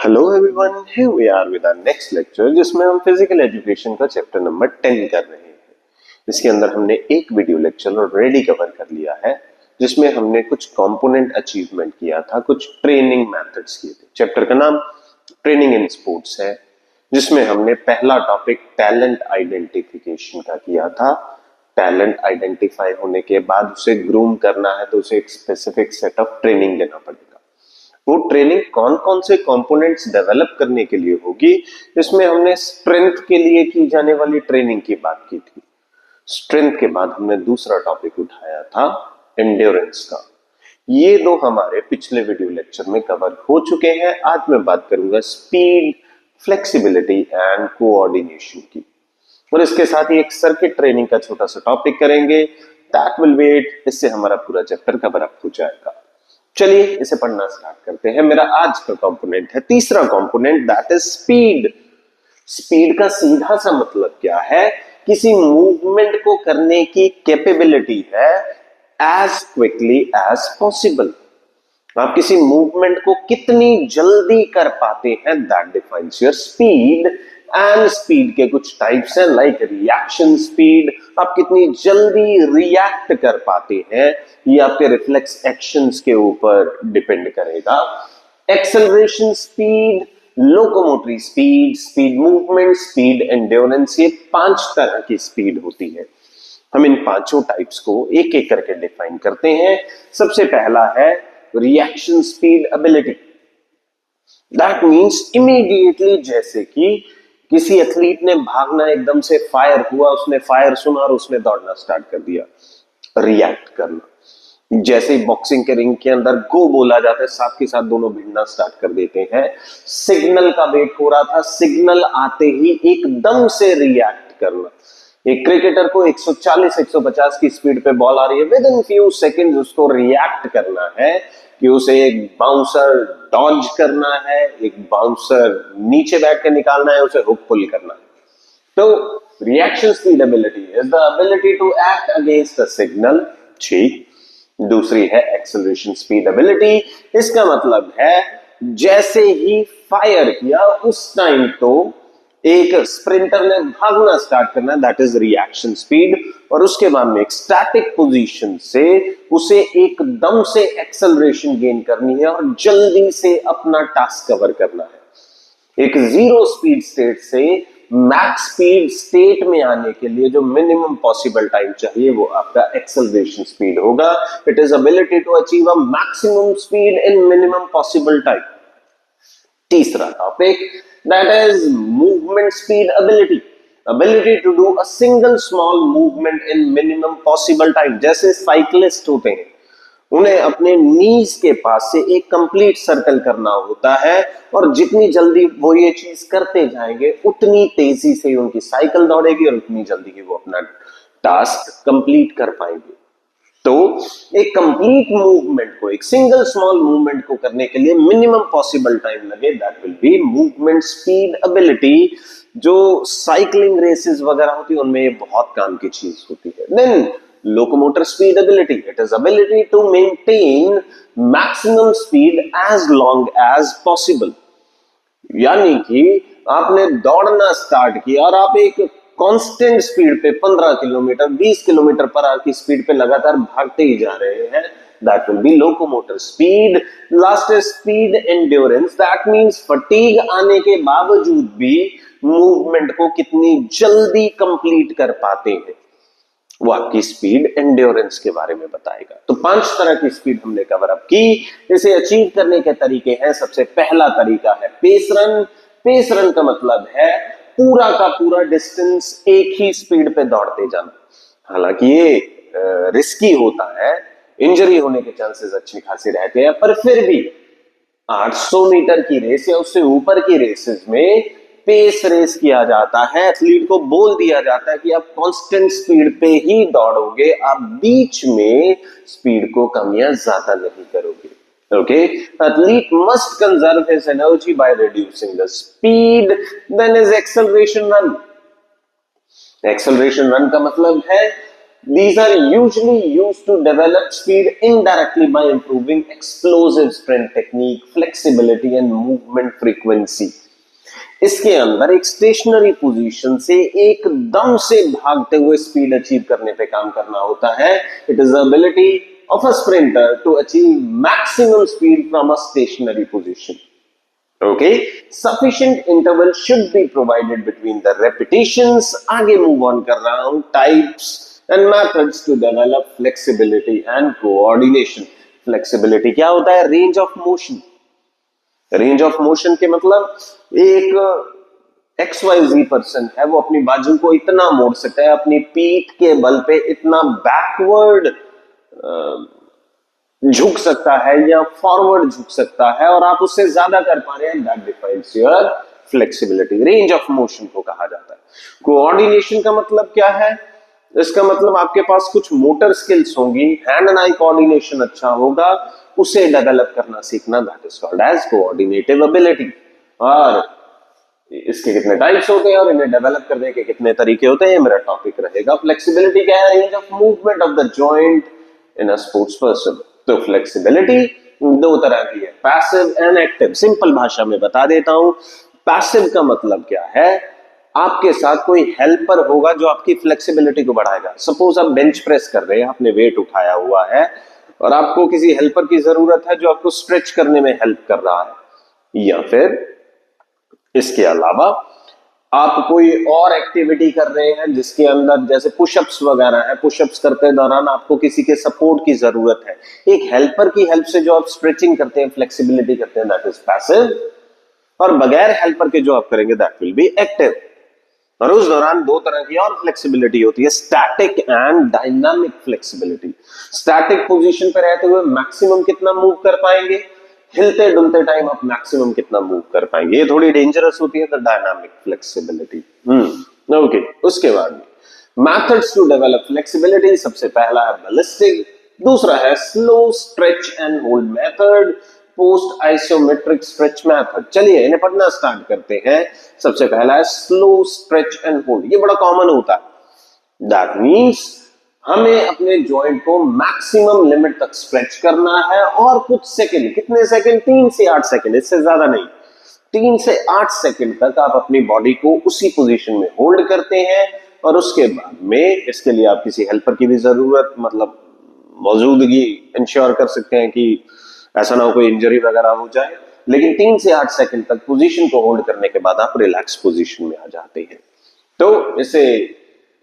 Hello everyone, here we are with our next lecture जिसमें हम physical education का chapter number 10 कर रहे हैं। इसके अंदर हमने एक वीडियो लेक्चर ऑलरेडी कवर कर लिया है जिसमें हमने कुछ कंपोनेंट अचीवमेंट किया था, कुछ ट्रेनिंग मेथड्स किए थे। चैप्टर का नाम ट्रेनिंग इन स्पोर्ट्स है, जिसमें हमने पहला टॉपिक टैलेंट आइडेंटिफिकेशन का किया था। टैलेंट आइडेंटिफाई होने के बाद उसे ग्रूम करना है तो उसे एक स्पेसिफिक सेट ऑफ ट्रेनिंग देना पड़ेगा। वो ट्रेनिंग कौन कौन से कंपोनेंट्स डेवलप करने के लिए होगी, इसमें हमने स्ट्रेंथ के लिए की जाने वाली ट्रेनिंग की बात की थी। स्ट्रेंथ के बाद हमने दूसरा टॉपिक उठाया था एंड्योरेंस का। ये दो हमारे पिछले वीडियो लेक्चर में कवर हो चुके हैं। आज मैं बात करूंगा स्पीड, फ्लेक्सिबिलिटी एंड कोऑर्डिनेशन की, और इसके साथ ही एक सर्किट ट्रेनिंग का छोटा सा टॉपिक करेंगे। That will be it. इससे हमारा पूरा चैप्टर कवर अप हो जाएगा। चलिए इसे पढ़ना स्टार्ट करते हैं। मेरा आज का कंपोनेंट है तीसरा component, that is speed. Speed का सीधा सा मतलब क्या है? किसी मूवमेंट को करने की कैपेबिलिटी है एज क्विकली एज पॉसिबल। आप किसी मूवमेंट को कितनी जल्दी कर पाते हैं, that defines your speed. And speed के कुछ टाइप्स हैं, लाइक रिएक्शन स्पीड। आप कितनी जल्दी रिएक्ट कर पाते हैं, ये आपके रिफ्लेक्स एक्शंस के ऊपर डिपेंड करेगा। Acceleration speed, locomotory speed, speed movement, speed endurance, ये 5 तरह की स्पीड होती है। हम इन पांचों टाइप्स को एक एक करके डिफाइन करते हैं। सबसे पहला है reaction speed ability. That means immediately, जैसे कि किसी एथलीट ने भागना, एकदम से फायर हुआ, उसने फायर सुना और उसने दौड़ना स्टार्ट कर दिया, रिएक्ट करना। जैसे ही बॉक्सिंग के रिंग के अंदर गो बोला जाता है, साथ के साथ दोनों भिड़ना स्टार्ट कर देते हैं। सिग्नल का वेट हो रहा था, सिग्नल आते ही एकदम से रिएक्ट करना। एक क्रिकेटर को 140-150 की स्पीड पे बॉल आ रही है, विद इन फ्यू सेकंड्स उसको रिएक्ट करना है कि उसे एक बाउंसर डॉज करना है, एक बाउंसर नीचे बैठ के निकालना है, उसे हुक पुल करना है। तो reaction speed ability is the ability to act against a signal. ठीक। दूसरी है एक्सेलरेशन स्पीड एबिलिटी। इसका मतलब है जैसे ही फायर किया उस टाइम तो एक स्प्रिंटर ने भागना स्टार्ट करना है, दैट इज रिएक्शन स्पीड। और उसके बाद में एक स्टैटिक पोजीशन से उसे एकदम से एक्सेलरेशन गेन करनी है और जल्दी से अपना टास्क कवर करना है। एक जीरो स्पीड स्टेट से मैक्स स्पीड स्टेट में आने के लिए जो मिनिमम पॉसिबल टाइम चाहिए वो आपका एक्सेलरेशन स्पीड होगा। It is ability to achieve a maximum speed in minimum possible time. तीसरा topic, that is movement speed ability to do a single small movement in minimum possible time। जैसे cyclist होते हैं, उन्हें अपने नीज के पास से एक कंप्लीट सर्कल करना होता है, और जितनी जल्दी वो ये चीज करते जाएंगे उतनी तेजी से उनकी साइकिल दौड़ेगी और उतनी जल्दी ही वो अपना टास्क कंप्लीट कर पाएंगे। तो एक कंप्लीट मूवमेंट को, एक सिंगल स्मॉल मूवमेंट को करने के लिए मिनिमम पॉसिबल टाइम लगे, that will be movement speed ability. जो साइकिलिंग रेसेस वगैरह होती है उनमें ये बहुत काम की चीज होती है। Then locomotor speed ability, it is ability to maintain maximum speed as long as possible. यानी कि आपने दौड़ना स्टार्ट किया और आप एक कांस्टेंट स्पीड पे 15 किलोमीटर 20 किलोमीटर पर आवर की स्पीड पे लगातार भागते ही जा रहे हैं, that will be locomotor speed. Last is speed endurance. That means fatigue आने के बावजूद भी मूवमेंट को कितनी जल्दी कंप्लीट कर पाते हैं, वो आपकी स्पीड एंड्योरेंस के बारे में बताएगा। तो 5 तरह की स्पीड हमने कवर अप की। इसे अचीव करने के तरीके हैं। सबसे पहला तरीका है पेस रन। पेस रन का मतलब है पूरा का पूरा डिस्टेंस एक ही स्पीड पे दौड़ते जाना। हालांकि ये रिस्की होता है, इंजरी होने के चांसेस अच्छे खासे रहते हैं, पर फिर भी 800 मीटर की रेस या उससे ऊपर की रेसेस में पेस रेस किया जाता है। एथलीट को बोल दिया जाता है कि आप कांस्टेंट स्पीड पे ही दौड़ोगे, आप बीच में स्पीड को कम या ज्यादा नहीं करोगे। Okay, athlete must conserve his energy by reducing the speed. Then is acceleration run. Acceleration run का मतलब है These are usually used to develop speed indirectly by improving explosive sprint technique, flexibility and movement frequency. इसके अंदर एक stationery position से एकदम से भागते हुए स्पीड अचीव करने पे काम करना होता है. It is the ability of a sprinter to achieve maximum speed from a stationary position. Okay, sufficient interval should be provided between the repetitions. आगे move on कर रहा हूं. Types and methods to develop flexibility and coordination. Flexibility क्या होता है? Range of motion. Range of motion के मतलब एक XYZ पर्सन है, वो अपनी बाजू को इतना मोड़ सकता है, अपनी पीठ के बल पे इतना बैकवर्ड झुक सकता है या फॉरवर्ड झुक सकता है, और आप उससे ज्यादा कर पा रहे हैं. That defines your flexibility. Range of motion को कहा जाता है. कोऑर्डिनेशन का मतलब क्या है? इसका मतलब आपके पास कुछ मोटर स्किल्स होंगी, हैंड एंड आई कोऑर्डिनेशन अच्छा होगा, उसे डेवलप करना सीखना. That is called as coordinative ability. और इसके कितने टाइप्स होते हैं और इन्हें डेवलप करने के कितने तरीके होते हैं, ये मेरा टॉपिक रहेगा. फ्लेक्सिबिलिटी क्या है? Range of movement of the joint in a sports person. तो फ्लेक्सिबिलिटी दो तरह की है, पैसिव एंड एक्टिव. सिंपल भाषा में बता देता हूं. पैसिव का मतलब क्या है? आपके साथ कोई हेल्पर होगा जो आपकी फ्लेक्सिबिलिटी को बढ़ाएगा. सपोज आप बेंच प्रेस कर रहे हैं, आपने वेट उठाया हुआ है और आपको किसी हेल्पर की जरूरत है जो आपको स्ट्रेच करने में हेल्प कर रहा है. या फिर इसके अलावा आप कोई और एक्टिविटी कर रहे हैं जिसके अंदर जैसे पुशअप्स वगैरह है, पुशअप्स करते दौरान आपको किसी के सपोर्ट की जरूरत है, एक हेल्पर की हेल्प से जो आप स्ट्रेचिंग करते हैं, फ्लेक्सिबिलिटी करते हैं, दैट इज पैसिव. और बगैर हेल्पर के जो आप करेंगे दैट विल बी एक्टिव. और उस दौरान दो तरह की और फ्लेक्सिबिलिटी होती है, static and dynamic flexibility. Static position पर रहते हुए मैक्सिमम कितना मूव कर पाएंगे, हिलते डुलते टाइम आप मैक्सिमम कितना मूव कर पाएंगे. ये थोड़ी डेंजरस होती है, द डायनामिक फ्लेक्सिबिलिटी. ओके, उसके बाद मेथड्स टू डेवलप फ्लेक्सिबिलिटी. सबसे पहला है बैलिस्टिक, दूसरा है slow stretch and hold method, post isometric stretch method. चलिए इन्हें पढ़ना स्टार्ट करते हैं. सबसे पहला है स्लो स्ट्रेच एंड होल्ड. ये बड़ा कॉमन होता है. दैट मींस हमें अपने जॉइंट को मैक्सिमम लिमिट तक स्ट्रेच करना है और कुछ सेकंड, कितने सेकंड? 3 से 8 सेकंड, इससे ज्यादा नहीं. 3 से 8 सेकंड तक आप अपनी बॉडी को उसी पोजीशन में होल्ड करते हैं और उसके बाद में इसके लिए आप किसी हेल्पर की भी जरूरत, मतलब मौजूदगी इंश्योर कर सकते हैं कि ऐसा ना हो कोई इंजरी वगैरह हो जाए. लेकिन 3 से 8 सेकंड तक पोजीशन को होल्ड करने के बाद आप रिलैक्स पोजीशन में आ जाते हैं. तो इसे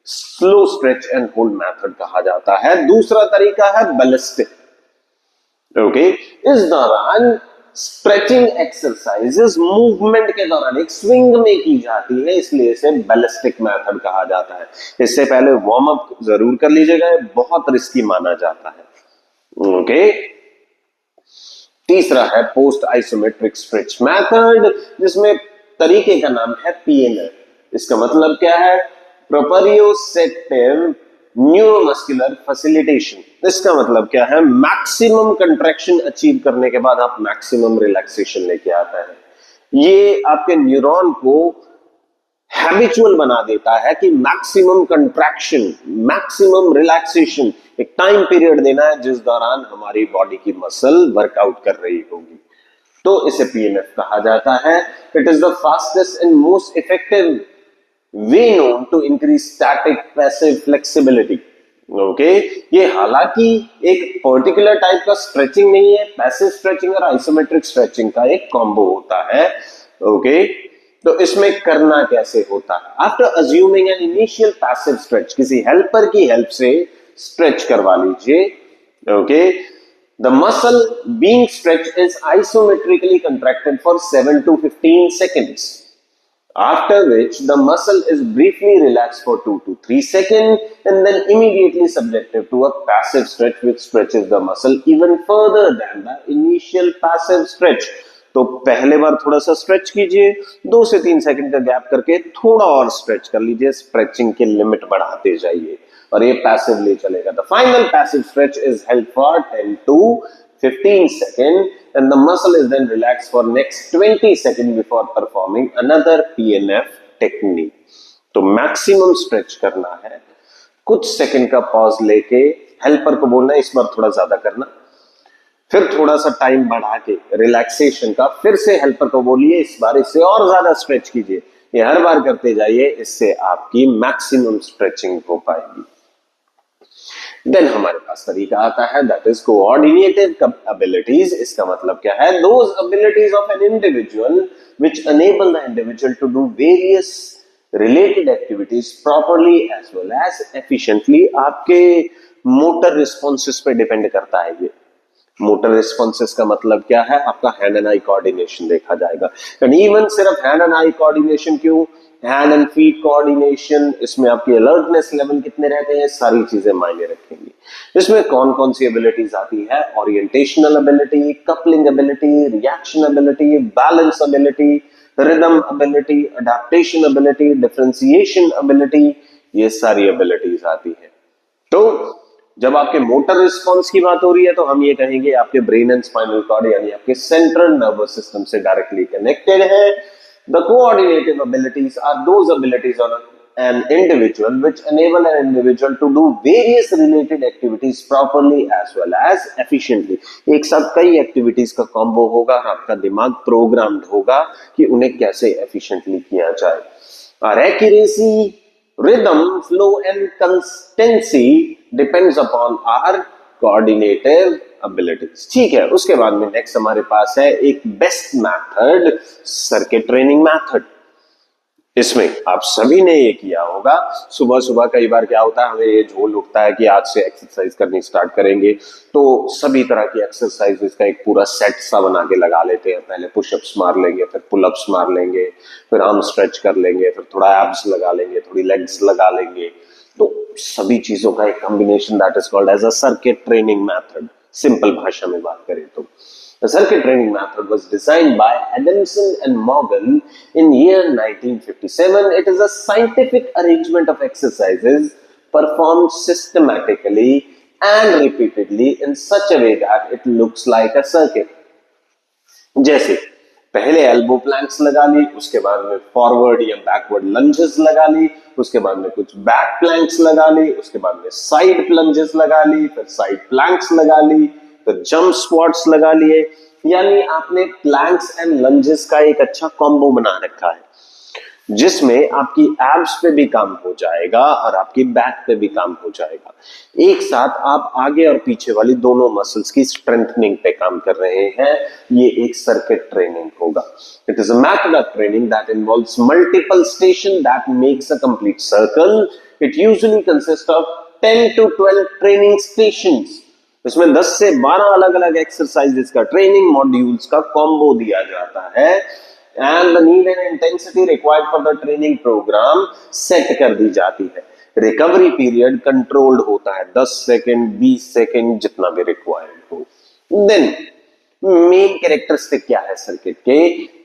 slow stretch and hold method कहा जाता है. दूसरा तरीका है बैलिस्टिक. ओके, इस दौरान स्ट्रेचिंग एक्सरसाइजेस मूवमेंट के दौरान एक स्विंग में की जाती है, इसलिए इसे बैलिस्टिक मेथड कहा जाता है. इससे पहले वार्म अप जरूर कर लीजिएगा, बहुत रिस्की माना जाता है. ओके, तीसरा है पोस्ट आइसोमेट्रिक स्ट्रेच मेथड, जिसमें तरीके का नाम है PNF. इसका मतलब क्या है? Proprioceptive neuromuscular facilitation. इसका मतलब क्या है? मैक्सिमम कंट्रैक्शन अचीव करने के बाद आप मैक्सिमम रिलैक्सेशन लेके आता है. ये आपके न्यूरॉन को हैबिचुअल बना देता है कि मैक्सिमम कंट्रैक्शन, मैक्सिमम रिलैक्सेशन, एक टाइम पीरियड देना है जिस दौरान हमारी बॉडी की मसल वर्कआउट कर रही होगी. तो इसे PNF कहा जाता है. It is the fastest and most effective way known to increase static passive flexibility. Okay, ये हालांकि एक पर्टिकुलर टाइप का स्ट्रेचिंग नहीं है, पैसिव स्ट्रेचिंग और आइसोमेट्रिक स्ट्रेचिंग का एक कॉम्बो होता है. ओके, तो इसमें करना कैसे होता है? After assuming an initial passive stretch, किसी हेल्पर की हेल्प से स्ट्रेच करवा लीजिए. Okay, the muscle being stretch is isometrically contracted for 7 to 15 seconds. After which the muscle is briefly relaxed for 2 to 3 seconds and then immediately subjected to a passive stretch which stretches the muscle even further than the initial passive stretch. तो पहले बार थोड़ा सा stretch कीजिए, 2 से 3 second का gap करके थोड़ा और स्ट्रेच कर लीजिए, स्ट्रेचिंग की लिमिट बढ़ाते जाइए और ये पैसिवली चलेगा. The final passive stretch is held for 10 to 15 seconds and the muscle is then relaxed for next 20 seconds before performing another PNF technique. तो मैक्सिमम स्ट्रेच करना है कुछ सेकंड का पॉज लेके हेल्पर को बोलना इस बार थोड़ा ज्यादा करना, फिर थोड़ा सा टाइम बढ़ा के रिलैक्सेशन का फिर से हेल्पर को बोलिए इस बार इससे और ज्यादा स्ट्रेच कीजिए। ये हर बार करते जाइए, इससे आपकी मैक्सिमम स्ट्रेचिंग हो पाएगी। देन हमारे पास तरीका आता है दैट इज कोऑर्डिनेटिव एबिलिटीज। इसका मतलब क्या है? Those abilities of an individual which enable the individual to do various related activities properly as well as efficiently. आपके मोटर रिस्पॉन्सेस पे डिपेंड करता है। ये मोटर रिस्पॉन्सेस का मतलब क्या है? आपका हैंड एंड आई कोऑर्डिनेशन देखा जाएगा। एंड इवन सिर्फ हैंड एंड आई कोऑर्डिनेशन क्यों, हैंड एंड फीट कोऑर्डिनेशन, इसमें आपकी अलर्टनेस लेवल कितने रहते हैं, सारी चीजें मायने रखेंगी। इसमें कौन कौन सी एबिलिटीज आती है? Orientational ability, coupling ability, reaction ability, balance ability, rhythm ability, adaptation ability, differentiation ability, ये सारी एबिलिटीज आती है। तो जब आपके मोटर रिस्पॉन्स की बात हो रही है तो हम ये कहेंगे आपके ब्रेन एंड स्पाइनल कॉर्ड यानी आपके सेंट्रल नर्वस सिस्टम से डायरेक्टली कनेक्टेड है। The coordinative abilities are those abilities on an individual which enable an individual to do various related activities properly as well as efficiently। एक साथ कई activities का combo होगा और आपका दिमाग प्रोग्राम्ड होगा कि उन्हें कैसे एफिशिएंटली किया जाए। और accuracy, rhythm, flow and consistency depends upon our coordinative abilities। ठीक है, उसके बाद में नेक्स्ट हमारे पास है एक best method, circuit training method. इसमें आप सभी ने ये किया होगा, सुबह सुबह कई बार क्या होता है, हमें ये झोल उठता है कि आज से एक्सरसाइज करनी स्टार्ट करेंगे, तो सभी तरह की एक्सरसाइज का एक पूरा सेट सा बना के लगा लेते हैं। पहले पुशअप्स मार लेंगे, फिर पुलअप्स मार लेंगे, फिर आर्म स्ट्रेच कर लेंगे, फिर थोड़ा एब्स लगा लेंगे, थोड़ी लेग्स लगा लेंगे। तो सभी चीजों का एक combination that is called as a circuit training method. Simple भाषा में बात करें तो the circuit training method was designed by Adamson and Morgan in year 1957. It is a scientific arrangement of exercises performed systematically and repeatedly in such a way that it looks like a circuit। जैसे पहले elbow planks लगा ली, उसके बाद में forward या backward lunges लगा ली, उसके बाद में कुछ बैक प्लैंक्स लगा ली, उसके बाद में साइड प्लंजेस लगा ली, फिर साइड प्लैंक्स लगा ली, फिर जंप स्क्वाट्स लगा लिए। यानी आपने प्लैंक्स एंड लंजेस का एक अच्छा कॉम्बो बना रखा है जिसमें आपकी एब्स पे भी काम हो जाएगा और आपकी बैक पे भी काम हो जाएगा। एक साथ आप आगे और पीछे वाली दोनों मसल्स की स्ट्रेंथनिंग पे काम कर रहे हैं। ये एक सर्किट ट्रेनिंग होगा। It is a method of training that involves multiple station that makes a complete circle. It usually consist of 10 to 12 training stations. इसमें 10 से 12 अलग अलग एक्सरसाइजेस का ट्रेनिंग मॉड्यूल्स का कॉम्बो दिया जाता है and the need and intensity required for the training program set कर दी जाती है। रिकवरी पीरियड कंट्रोल्ड होता है 10 सेकंड 20 सेकंड जितना भी रिक्वायर्ड हो। देन मेन कैरेक्टरिस्टिक क्या है सर्किट के?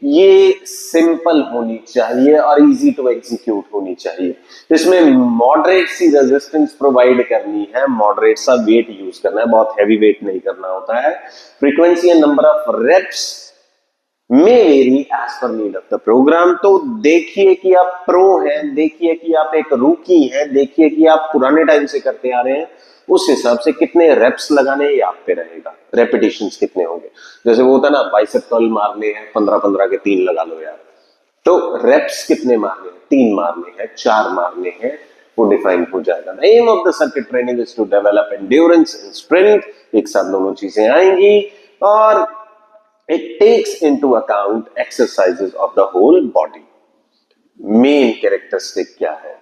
ये सिंपल होनी चाहिए और इजी टू एग्जीक्यूट होनी चाहिए। इसमें मॉडरेट सी रेजिस्टेंस प्रोवाइड करनी है, मॉडरेट सा वेट यूज करना है, बहुत हैवी वेट नहीं करना होता है। Frequency and number of reps may vary as per need of the program। तो देखिए कि आप प्रो हैं, देखिए कि आप एक रूकी हैं, देखिए कि आप पुराने टाइम से करते आ रहे हैं, उस हिसाब से कितने रेप्स लगाने ये आप पे रहेगा, रेपिटेशंस कितने होंगे। जैसे वो होता है ना, बाइसेप कर्ल मारने हैं 15-15 के 3 लगा लो यार, तो रेप्स कितने मारने हैं? 3 मारने हैं, 4 मारने हैं, वो डिफाइन हो जाएगा। The aim of the circuit training is to develop endurance and strength. एक साथ दोनों चीजें आएंगी और it takes into account exercises of the whole body। Main characteristic क्या है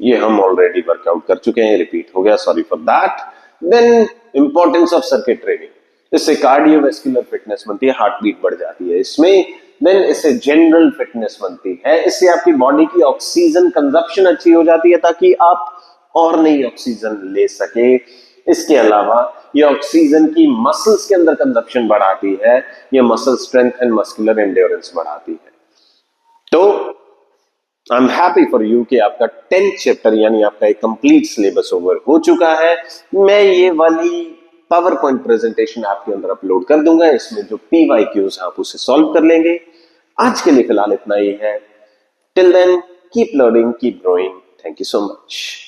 ये हम ऑलरेडी वर्कआउट कर चुके हैं, रिपीट हो गया, sorry for that. Then importance of circuit training, इससे कार्डियोवैस्कुलर फिटनेस बनती है, हार्ट बीट बढ़ जाती है इसमें। देन इससे जनरल फिटनेस बनती है, इससे आपकी बॉडी की ऑक्सीजन कंजप्शन अच्छी हो जाती है ताकि आप और नई ऑक्सीजन ले सके। इसके अलावा ये ऑक्सीजन की मसल्स के अंदर कंजप्शन बढ़ाती है, ये muscle strength and muscular endurance बढ़ाती है। तो I am happy for you कि आपका 10th चैप्टर यानी आपका एक कंप्लीट सिलेबस ओवर हो चुका है। मैं ये वाली पावर पॉइंट प्रेजेंटेशन आपके अंदर अपलोड कर दूंगा, इसमें जो PYQs आप उसे सॉल्व कर लेंगे। आज के लिए फिलहाल इतना ही है। Till then keep learning, keep growing. Thank you so much.